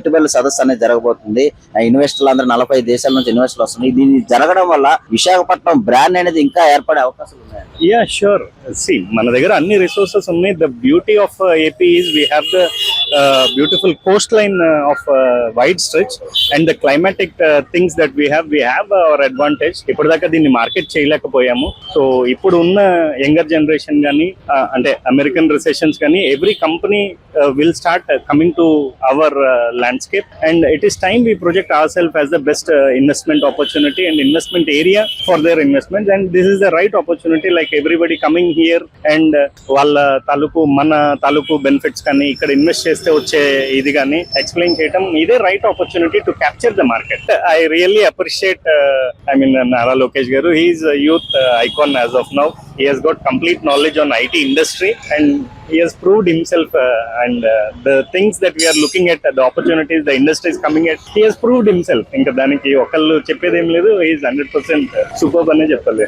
పెట్టుబడుల సదస్సు అనేది జరగబోతుంది. ఇన్వెస్టర్లు అందరూ 40 దేశాల నుంచి ఇన్వెస్టర్లు వస్తున్నాయి. దీన్ని జరగడం వల్ల విశాఖపట్నం బ్రాండ్ అనేది ఇంకా ఏర్పడే అవకాశాలు ఉన్నాయి. Yeah sure. సి మన దగ్గర అన్ని రిసోర్సెస్ ఉన్నాయి. The beauty of AP is we have the beautiful Coast line of wide stretch and the climatic things that we have our advantage. ఇప్పటిదాకా దీన్ని మార్కెట్ చేయలేకపోయాము. సో ఇప్పుడు ఉన్న యంగర్ జనరేషన్ కానీ అంటే అమెరికన్ రిసెషన్స్ కానీ every company will start coming to our landscape, and it is time we project ourselves as the best investment opportunity and investment area for their investments, and this is the right opportunity, like everybody coming here and వాళ్ళ తాలూకు మన తాలూకు benefits కానీ ఇక్కడ invest చేస్తే వచ్చే ఇది కానీ ఎక్స్ప్లెయిన్ చేయడం ఇదే right opportunity to capture the market. I really appreciate Nara Lokesh garu. He is youth icon as of now. He has got complete knowledge on IT industry and he has proved himself and the things that we are looking at, the opportunities the industry is coming at, he has proved himself. Inka daniki okallu cheppedi em ledu. He is 100% superb ane cheppale.